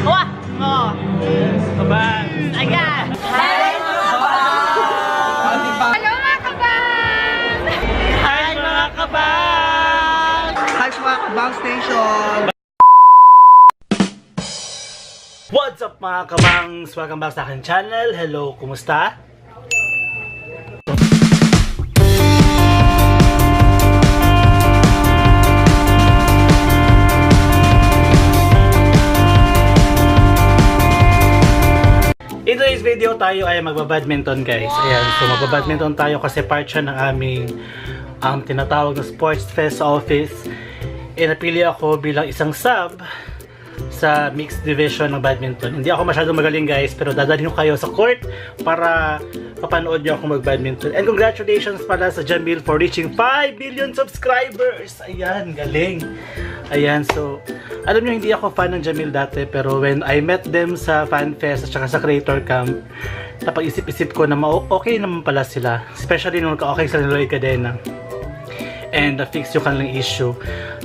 Wah! Oh! Kaban! Ayan! Hi mga kaban! Hello mga kaban! Hi mga kaban! Hi sa mga kabang station! What's up mga kabangs? Welcome back sa aking channel. Hello, kumusta? In today's video tayo ay magbabadminton guys. Ayan, so magbabadminton tayo kasi part siya ng aming tinatawag na Sports Fest office. Napili ako bilang isang sub sa mixed division ng badminton. Hindi ako masyadong magaling guys, pero dadalhin ko kayo sa court para mapanood nyo ako mag-badminton. And congratulations pala sa Jamil for reaching 5 billion subscribers! Ayan, galing! Ayan, so alam nyo hindi ako fan ng Jamil dati, pero when I met them sa fan fest at saka sa creator camp, napag-isip-isip ko na okay naman pala sila, especially nung ka-okay sa Lloyd Cadena and na-fix yung kanilang issue.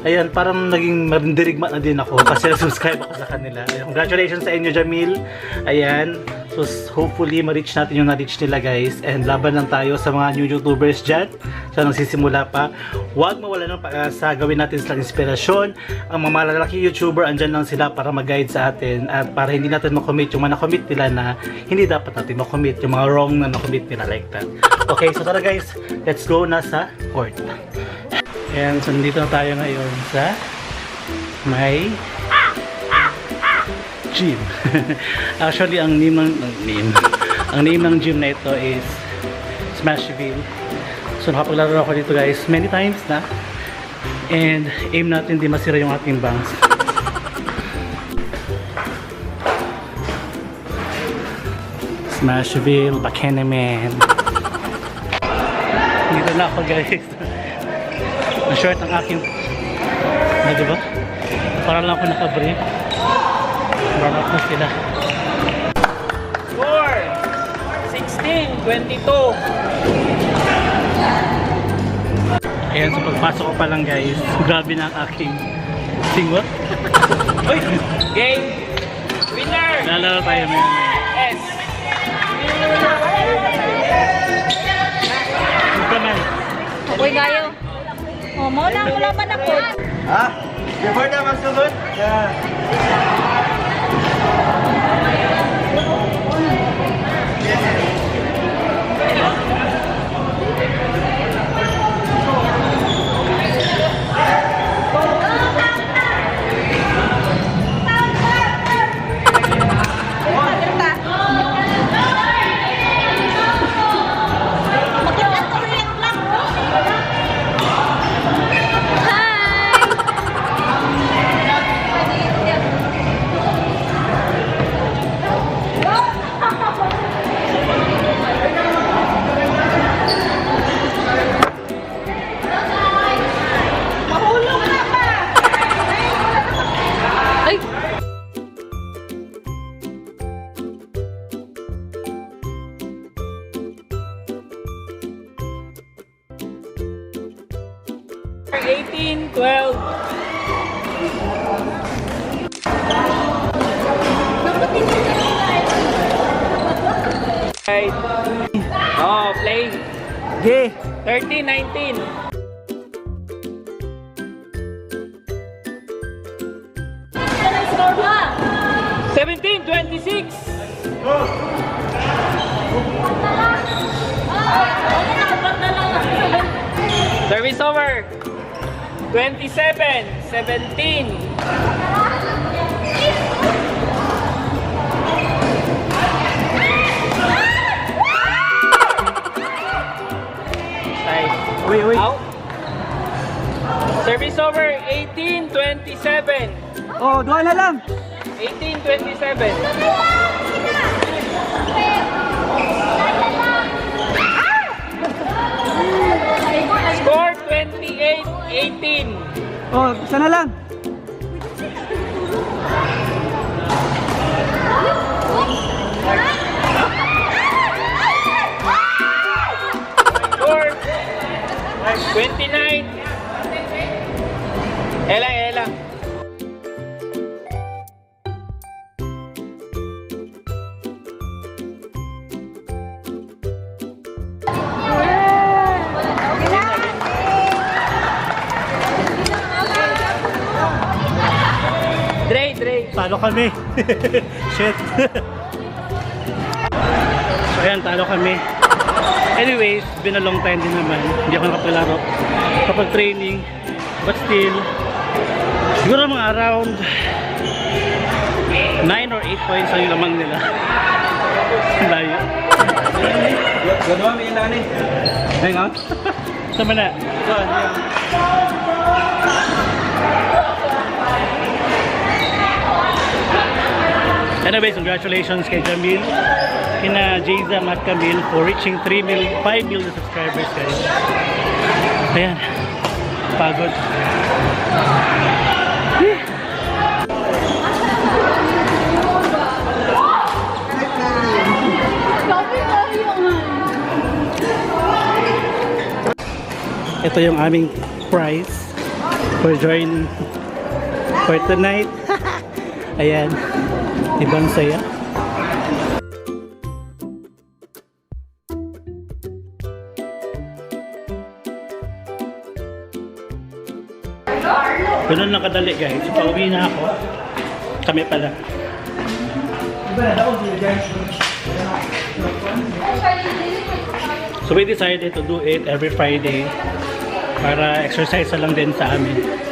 Ayan, parang naging marindirigma na din ako kasi na-subscribe ako sa kanila. Ayan, congratulations sa inyo Jamil. Ayan, so hopefully ma-reach natin yung na-reach nila guys, and laban lang tayo sa mga new YouTubers dyan sa nagsisimula pa. Huwag mawala ng pag-asa, gawin natin silang inspirasyon. Ang mga malalaking YouTuber, andyan lang sila para mag-guide sa atin at para hindi natin makommit yung mga nakommit nila na hindi dapat natin makommit, yung mga wrong na nakommit nila like that. Okay, so tara guys, let's go na sa court. Ayan, so nandito na tayo ngayon sa may gym. Actually, ang name ng gym na ito is Smashville. So nakapaglaro ako dito guys many times na, and aim natin di masira yung ating bangs. Smashville, Buchanan. Dito na ako guys. Ang short ang aking diba? Para lang ako nakabrief. Run up na sila. Score 16-22. Ayan, so pagpasok ko pa lang guys, grabe na ang aking singwat. Uy! Game winner. Lalaro tayo may Yes. Superman. Uy, gayo. Oh, mo lang laban ako. Ha? Before na magsunod? Yeah. Score 18-12. Right. Oh, play. Okay. 13-19. Score ba? 17-26. Service over. 27-17. Wait. Out. Service over. 18-27. Oh, doon na lang. 18-27. Score 28-18. Oh, isa na lang. Score 29. Elang. Talo kami. Shit. So ayan, talo kami. Anyways, been a long time din naman. Hindi ako nakapaglaro kapag training. But still, siguro mga around 9 or 8 points ang lamang nila. Layo. Gano'n may inani. Hang on. Sama na. Anyways, congratulations kay Jamil, kina Jayza at Camille for reaching 5 million subscribers, guys. Ayan. Pagod. Ito yung aming prize for joining for tonight. Ayan. Ibang saya. Ganun lang kadali, guys. Pauwi na ako. Kami pala. So we decided to do it every Friday para exercise na lang din sa amin.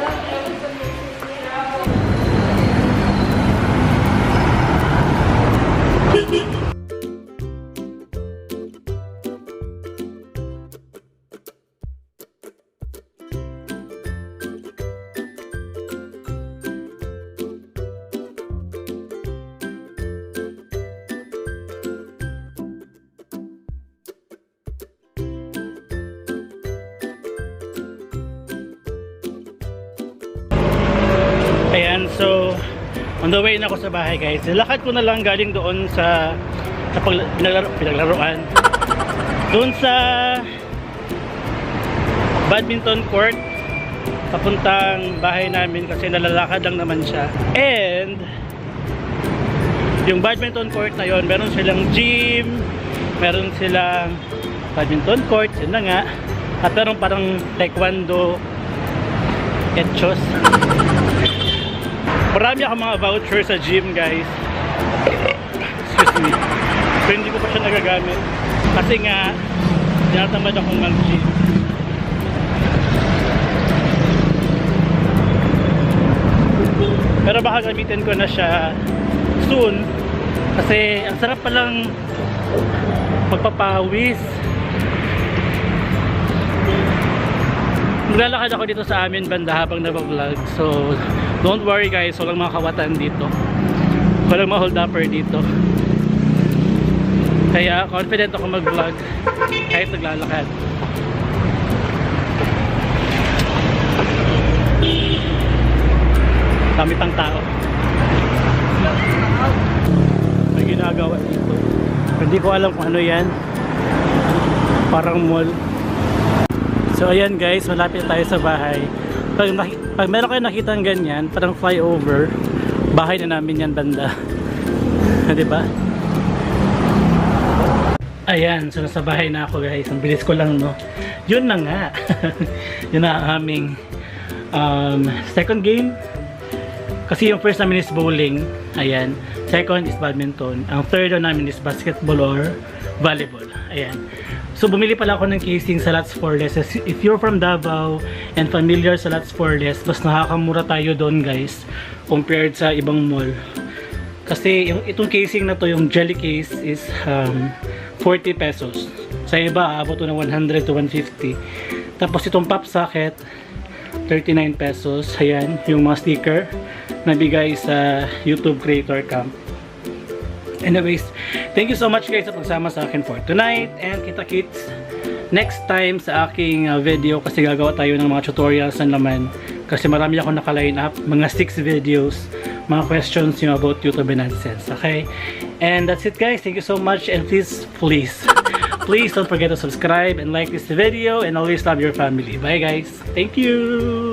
Ayan, so on the way na ako sa bahay, guys. Nilakad ko na lang galing doon sa pinaglaruan. Doon sa badminton court papuntang bahay namin kasi nalalakad lang naman siya. And yung badminton court na yon, meron silang gym, meron silang badminton court, yun na nga. At meron parang taekwondo etchos. Marami akong mga voucher sa gym, guys. Excuse me. Pero hindi ko pa siya nagagamit. Kasi nga, tinatamad akong mag-gym. Pero baka gamitin ko na siya soon. Kasi ang sarap palang magpapawis. Maglalakad ako dito sa amin banda habang nag-vlog. So, don't worry, guys. Walang mga kawatan dito. Walang mga hold-upper dito. Kaya confident ako mag-vlog kahit naglalakad. Dami pang tao. May ginagawa dito. Hindi ko alam kung ano yan. Parang mall. So ayan, guys, malapit tayo sa bahay. Pag meron kayo nakitang ganyan, parang flyover, bahay na namin yan banda. Diba? Ayan, so nasa bahay na ako, guys. Ang bilis ko lang, no? Yun na nga. Yun na ang aming second game. Kasi yung first namin is bowling. Ayan. Second is badminton. Ang third namin is basketball or volleyball. Ayan. So bumili pala ako ng casing sa Lots for Less. If you're from Davao and familiar sa Lots for Less, mas nakakamura tayo doon, guys, compared sa ibang mall. Kasi itong casing na to, yung jelly case is 40 pesos. Sa iba, aabot to ng 100 to 150. Tapos itong pop socket, 39 pesos. Ayan, yung mga sticker na bigay sa YouTube Creator Camp. Anyways, thank you so much, guys, sa pagsama sa akin for tonight. And kita-kits next time sa aking video kasi gagawa tayo ng mga tutorials na naman. Kasi marami ako naka-line up, mga 6 videos, mga questions yung about YouTube and AdSense. Okay? And that's it, guys. Thank you so much. And please don't forget to subscribe and like this video. And always love your family. Bye, guys. Thank you.